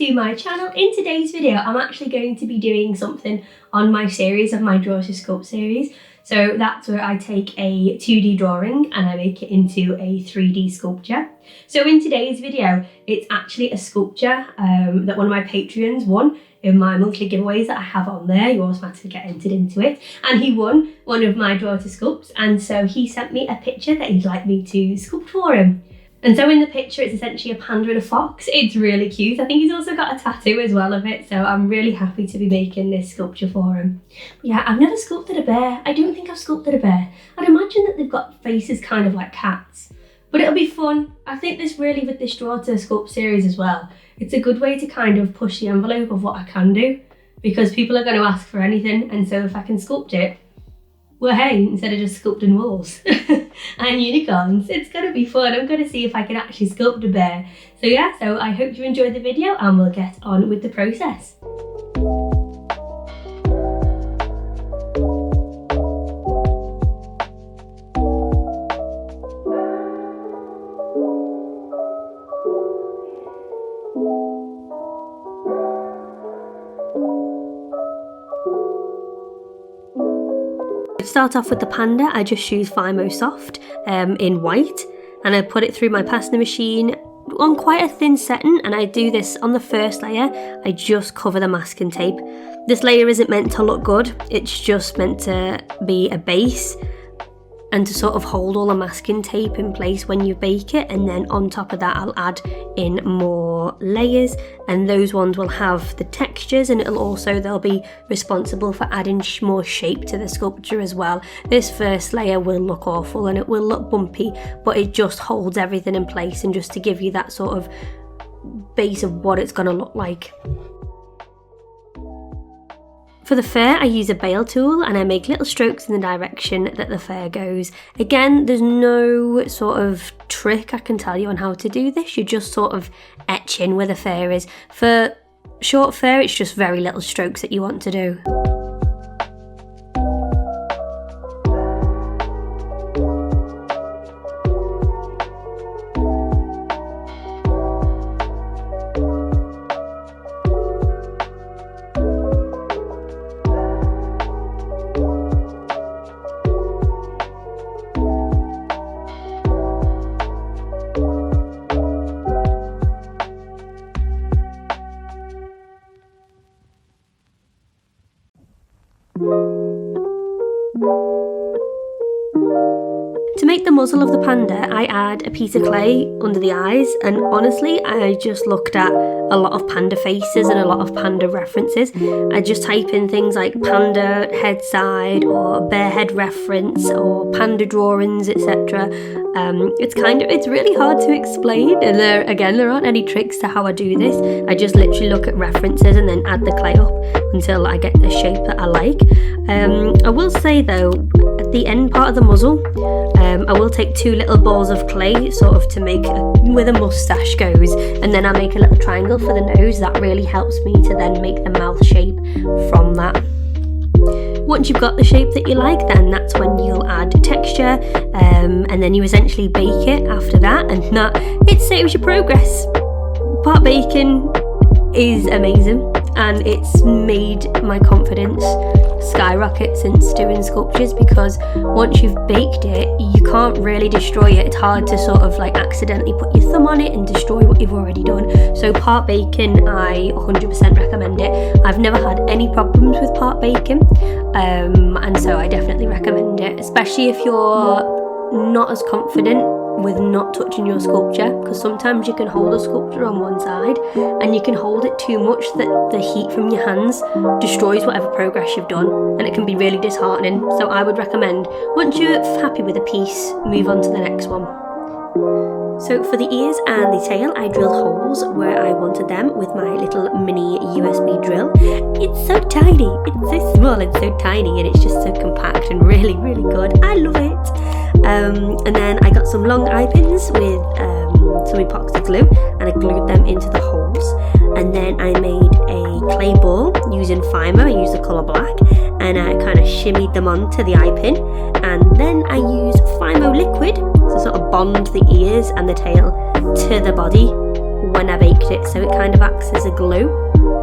to my channel. In today's video I'm actually going to be doing something on my series of my Draw2Sculpt series. So that's where I take a 2D drawing and I make it into a 3D sculpture. So in today's video it's actually a sculpture that one of my Patreons won in my monthly giveaways that I have on there. You automatically get entered into it, and he won one of my Draw2Sculpts, and so he sent me a picture that he'd like me to sculpt for him. And so in the picture it's essentially a panda and a fox. It's really cute. I think he's also got a tattoo as well of it, so I'm really happy to be making this sculpture for him. But yeah, I've never sculpted a bear. I don't think I've sculpted a bear. I'd imagine that they've got faces kind of like cats, but it'll be fun. I think this really, with this Draw2Sculpt series as well, it's a good way to kind of push the envelope of what I can do, because people are going to ask for anything, and so if I can sculpt it, well hey, instead of just sculpting wolves and unicorns, it's going to be fun. I'm going to see if I can actually sculpt a bear. So yeah, so I hope you enjoyed the video and we'll get on with the process. To start off with the panda, I just use Fimo Soft in white, and I put it through my pasta machine on quite a thin setting, and I do this on the first layer. I just cover the masking tape. This layer isn't meant to look good, it's just meant to be a base and to sort of hold all the masking tape in place when you bake it, and then on top of that I'll add in more layers, and those ones will have the textures, and they'll be responsible for adding more shape to the sculpture as well. This first layer will look awful and it will look bumpy, but it just holds everything in place, and just to give you that sort of base of what it's going to look like. For the fur, I use a bale tool and I make little strokes in the direction that the fur goes. Again, there's no sort of trick I can tell you on how to do this. You just sort of etch in where the fur is. For short fur, it's just very little strokes that you want to do. To make the muzzle of the panda, I add a piece of clay under the eyes, and honestly I just looked at a lot of panda faces and a lot of panda references. I just type in things like panda head side or bear head reference or panda drawings, etc. It's really hard to explain, and there aren't any tricks to how I do this. I just literally look at references and then add the clay up until I get the shape that I like. I will say though, at the end part of the muzzle, I will take two little balls of clay sort of to make where the moustache goes, and then I make a little triangle for the nose. That really helps me to then make the mouth shape from that. Once you've got the shape that you like, then that's when you'll add texture, and then you essentially bake it after that, and that it saves your progress. Part baking is amazing, and it's made my confidence skyrocket since doing sculptures, because once you've baked it you can't really destroy it. It's hard to sort of like accidentally put your thumb on it and destroy what you've already done. So part baking, I 100% recommend it. I've never had any problems with part baking, and so I definitely recommend it, especially if you're not as confident with not touching your sculpture, because sometimes you can hold a sculpture on one side and you can hold it too much that the heat from your hands destroys whatever progress you've done, and it can be really disheartening. So I would recommend, once you're happy with a piece, move on to the next one. So for the ears and the tail, I drilled holes where I wanted them with my little mini USB drill. It's so tiny, it's so small and so tiny, and it's just so compact and really, really good. I love it. And then I got some long eye pins with some epoxy glue, and I glued them into the holes. And then I made a clay ball using Fimo. I used the colour black, and I kind of shimmied them onto the eye pin, and then I used Fimo liquid to sort of bond the ears and the tail to the body when I baked it, so it kind of acts as a glue,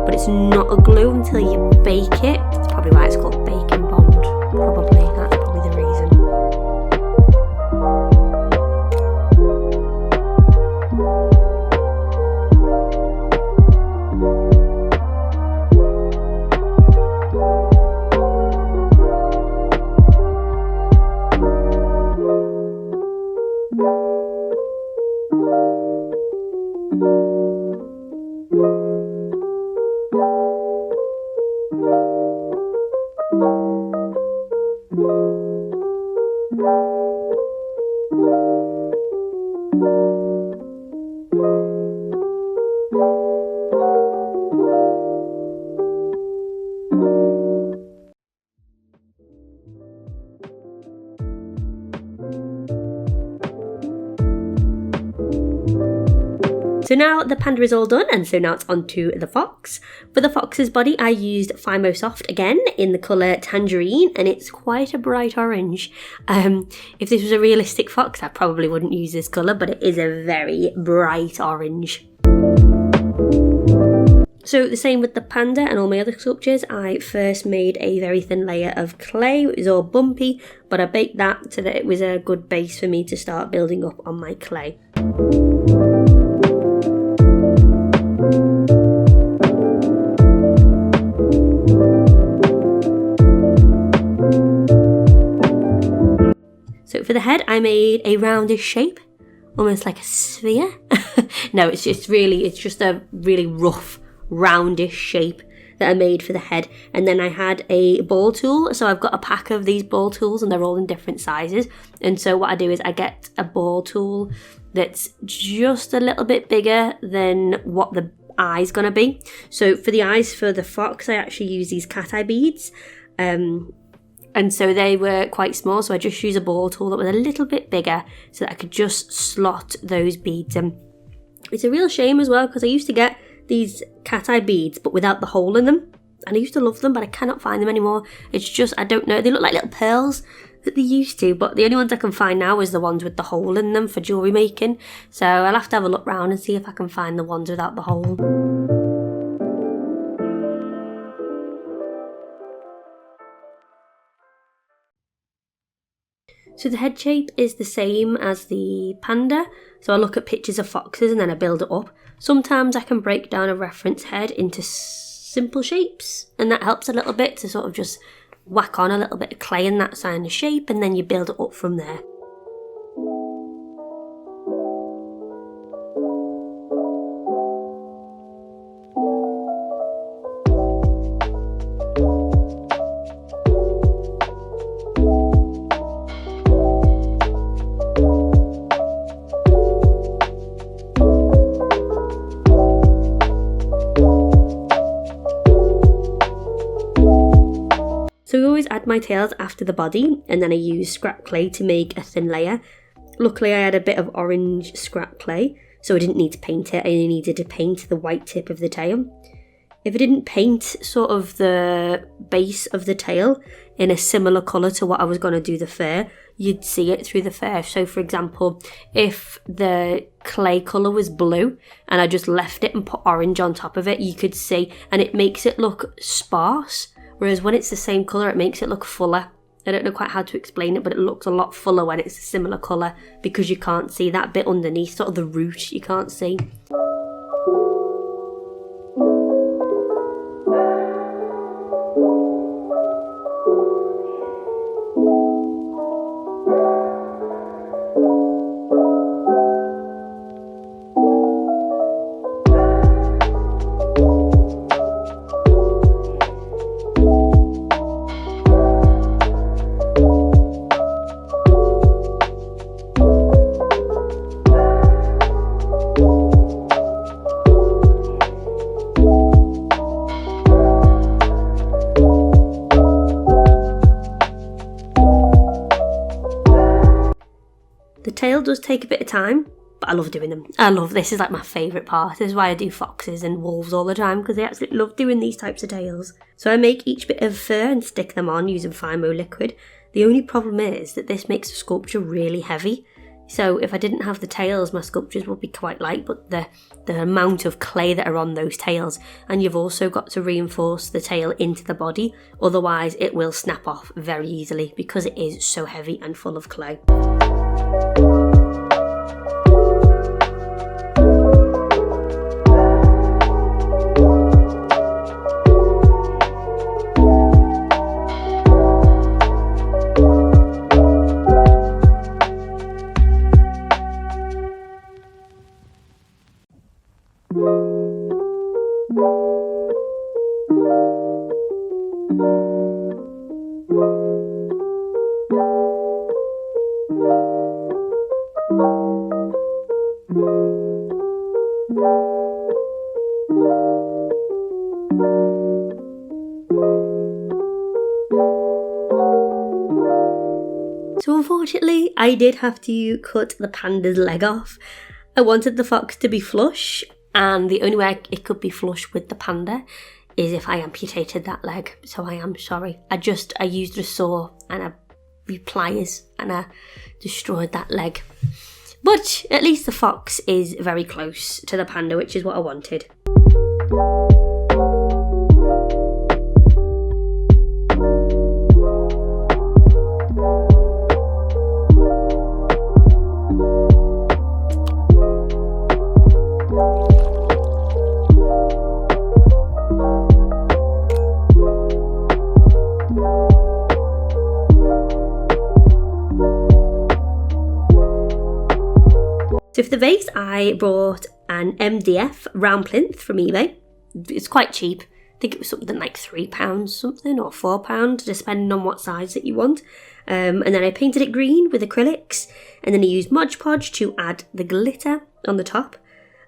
but it's not a glue until you bake it. That's probably why it's called baking bond, probably, that's probably the reason. So now the panda is all done, and so now it's on to the fox. For the fox's body, I used Fimo Soft again in the colour Tangerine, and it's quite a bright orange. If this was a realistic fox, I probably wouldn't use this colour, but it is a very bright orange. So the same with the panda and all my other sculptures. I first made a very thin layer of clay. It was all bumpy, but I baked that so that it was a good base for me to start building up on my clay. So for the head, I made a roundish shape, almost like a sphere. No, it's just a really rough, roundish shape that I made for the head. And then I had a ball tool, so I've got a pack of these ball tools and they're all in different sizes. And so what I do is I get a ball tool that's just a little bit bigger than what the eye's gonna be. So for the eyes for the fox, I actually use these cat eye beads. And so they were quite small, so I just used a ball tool that was a little bit bigger so that I could just slot those beads in. It's a real shame as well, because I used to get these cat eye beads but without the hole in them, and I used to love them, but I cannot find them anymore. It's just, I don't know, they look like little pearls that they used to, but the only ones I can find now is the ones with the hole in them for jewellery making. So I'll have to have a look round and see if I can find the ones without the hole. So the head shape is the same as the panda, so I look at pictures of foxes and then I build it up. Sometimes I can break down a reference head into simple shapes, and that helps a little bit to sort of just whack on a little bit of clay in that kind of shape, and then you build it up from there. So I always add my tails after the body, and then I use scrap clay to make a thin layer. Luckily I had a bit of orange scrap clay, so I didn't need to paint it, I only needed to paint the white tip of the tail. If I didn't paint sort of the base of the tail in a similar colour to what I was going to do the fur, you'd see it through the fur. So for example, if the clay colour was blue and I just left it and put orange on top of it, you could see, and it makes it look sparse. Whereas when it's the same colour, it makes it look fuller. I don't know quite how to explain it, but it looks a lot fuller when it's a similar colour, because you can't see that bit underneath, sort of the root, you can't see. The tail does take a bit of time, but I love doing them. This is like my favourite part. This is why I do foxes and wolves all the time, because I absolutely love doing these types of tails. So I make each bit of fur and stick them on using Fimo liquid. The only problem is that this makes the sculpture really heavy. So if I didn't have the tails, my sculptures would be quite light, but the amount of clay that are on those tails, and you've also got to reinforce the tail into the body, otherwise it will snap off very easily because it is so heavy and full of clay. So unfortunately, I did have to cut the panda's leg off. I wanted the fox to be flush, and the only way it could be flush with the panda is if I amputated that leg. So I am sorry. I used a saw and pliers and I destroyed that leg. But at least the fox is very close to the panda, which is what I wanted. So for the vase, I bought an MDF round plinth from eBay. It's quite cheap. I think it was something like £3 something or £4, depending on what size that you want. And then I painted it green with acrylics, and then I used Mod Podge to add the glitter on the top.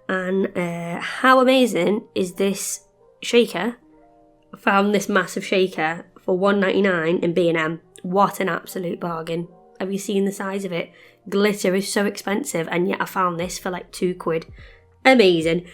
And how amazing is this shaker? I found this massive shaker for £1.99 in B&M. What an absolute bargain. Have you seen the size of it? Glitter is so expensive, and yet I found this for like £2. Amazing.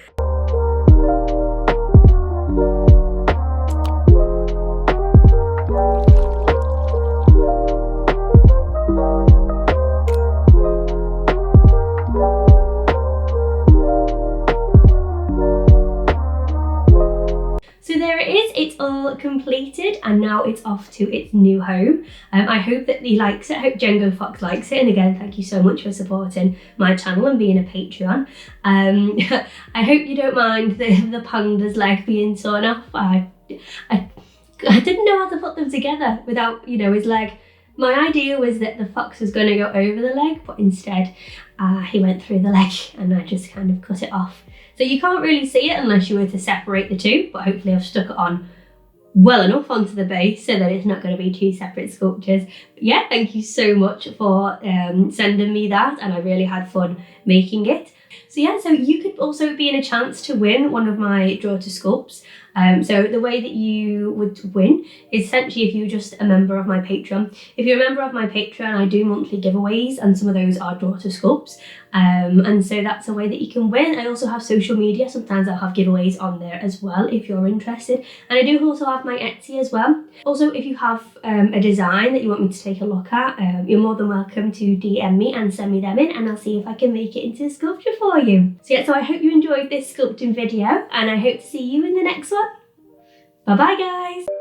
So there it is, it's all completed, and now it's off to its new home. I hope that he likes it. I hope Django Fox likes it, and again, thank you so much for supporting my channel and being a Patreon. I hope you don't mind the panda's leg being torn off. I didn't know how to put them together without, his leg. My idea was that the fox was going to go over the leg, but instead he went through the leg, and I just kind of cut it off. So you can't really see it unless you were to separate the two, but hopefully I've stuck it on well enough onto the base so that it's not going to be two separate sculptures. But yeah, thank you so much for sending me that, and I really had fun making it. So yeah, so you could also be in a chance to win one of my Draw2Sculpts. So the way that you would win is essentially if you're just a member of my Patreon. If you're a member of my Patreon, I do monthly giveaways, and some of those are Draw2Sculpts. And so that's a way that you can win. I also have social media. Sometimes I'll have giveaways on there as well if you're interested. And I do also have my Etsy as well. Also, if you have a design that you want me to take a look at, you're more than welcome to DM me and send me them in, and I'll see if I can make it into a sculpture for you. So yeah, so I hope you enjoyed this sculpting video, and I hope to see you in the next one. Bye bye guys!